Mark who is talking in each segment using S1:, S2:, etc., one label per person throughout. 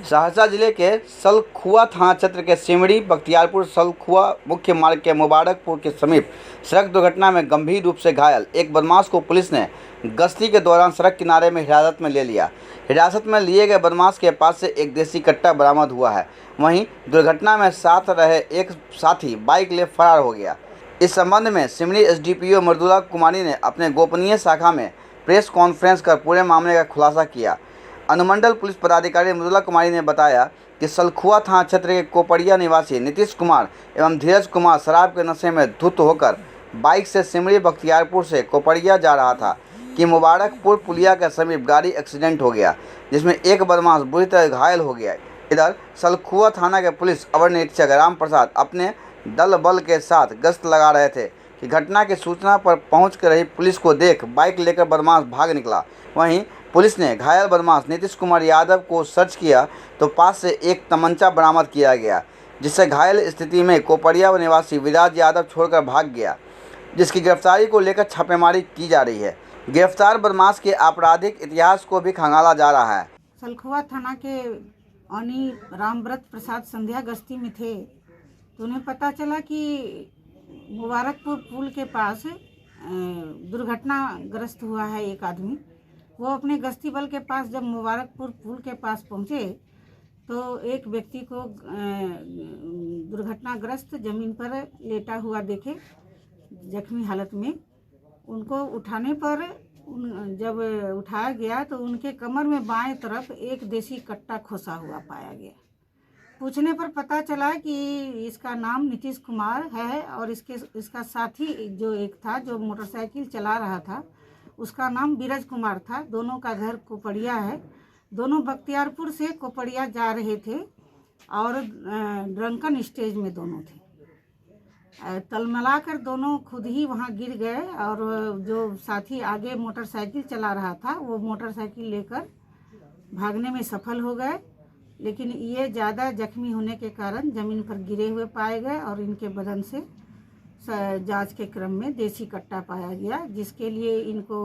S1: सहरसा जिले के सलखुआ थाना क्षेत्र के सिमड़ी बख्तियारपुर सलखुआ मुख्य मार्ग के मुबारकपुर के समीप सड़क दुर्घटना में गंभीर रूप से घायल एक बदमाश को पुलिस ने गश्ती के दौरान सड़क किनारे में हिरासत में ले लिया। हिरासत में लिए गए बदमाश के पास से एक देसी कट्टा बरामद हुआ है। वहीं दुर्घटना में साथ रहे एक साथी बाइक ले फरार हो गया। इस संबंध में सिमड़ी एसडीपीओ मृदुला कुमारी ने अपने गोपनीय शाखा में प्रेस कॉन्फ्रेंस कर पूरे मामले का खुलासा किया। अनुमंडल पुलिस पदाधिकारी मृदुला कुमारी ने बताया कि सलखुआ थाना क्षेत्र के कोपड़िया निवासी नीतीश कुमार एवं धीरज कुमार शराब के नशे में धुत होकर बाइक से सिमड़ी बख्तियारपुर से कोपड़िया जा रहा था कि मुबारकपुर पुलिया के समीप गाड़ी एक्सीडेंट हो गया, जिसमें एक बदमाश बुरी तरह घायल हो गया। इधर सलखुआ थाना के पुलिस अवर निरीक्षक राम प्रसाद अपने दल बल के साथ गश्त लगा रहे थे कि घटना की सूचना पर पहुंच कर रही पुलिस को देख बाइक लेकर बदमाश भाग निकला। वहीं पुलिस ने घायल बदमाश नीतीश कुमार यादव को सर्च किया तो पास से एक तमंचा बरामद किया गया, जिससे घायल स्थिति में कोपड़िया निवासी विराज यादव छोड़कर भाग गया, जिसकी गिरफ्तारी को लेकर छापेमारी की जा रही है। गिरफ्तार बदमाश के आपराधिक इतिहास को भी खंगाला जा रहा है।
S2: सलखुआ थाना के अनी रामव्रत प्रसाद संध्या गश्ती में थे तो उन्हें पता चला कि मुबारकपुर पुल के पास दुर्घटनाग्रस्त हुआ है एक आदमी। वो अपने गश्ती बल के पास जब मुबारकपुर पुल के पास पहुँचे तो एक व्यक्ति को दुर्घटनाग्रस्त जमीन पर लेटा हुआ देखे जख्मी हालत में। उनको उठाने पर जब उठाया गया तो उनके कमर में बाएं तरफ एक देसी कट्टा खोसा हुआ पाया गया। पूछने पर पता चला कि इसका नाम नीतीश कुमार है और इसका साथी जो एक था जो मोटरसाइकिल चला रहा था उसका नाम बीरज कुमार था। दोनों का घर कोपड़िया है। दोनों बख्तियारपुर से कोपड़िया जा रहे थे और ड्रंकन स्टेज में दोनों थे। तलमला कर दोनों खुद ही वहां गिर गए और जो साथी आगे मोटरसाइकिल चला रहा था वो मोटरसाइकिल लेकर भागने में सफल हो गए, लेकिन ये ज़्यादा जख्मी होने के कारण ज़मीन पर गिरे हुए पाए गए और इनके बदन से जांच के क्रम में देसी कट्टा पाया गया, जिसके लिए इनको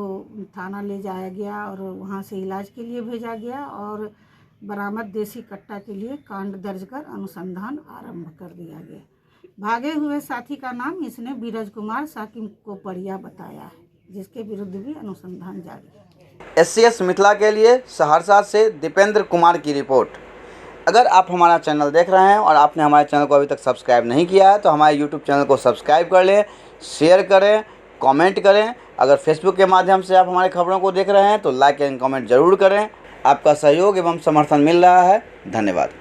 S2: थाना ले जाया गया और वहां से इलाज के लिए भेजा गया और बरामद देसी कट्टा के लिए कांड दर्ज कर अनुसंधान आरंभ कर दिया गया। भागे हुए साथी का नाम इसने बीरज कुमार साकिम कोपड़िया बताया है, जिसके विरुद्ध भी अनुसंधान जारी है।
S1: एससीएस मिथिला के लिए सहरसा से दीपेंद्र कुमार की रिपोर्ट। अगर आप हमारा चैनल देख रहे हैं और आपने हमारे चैनल को अभी तक सब्सक्राइब नहीं किया है तो हमारे यूट्यूब चैनल को सब्सक्राइब कर लें, शेयर करें, कमेंट करें। अगर फेसबुक के माध्यम से आप हमारे खबरों को देख रहे हैं तो लाइक एंड कमेंट ज़रूर करें। आपका सहयोग एवं समर्थन मिल रहा है। धन्यवाद।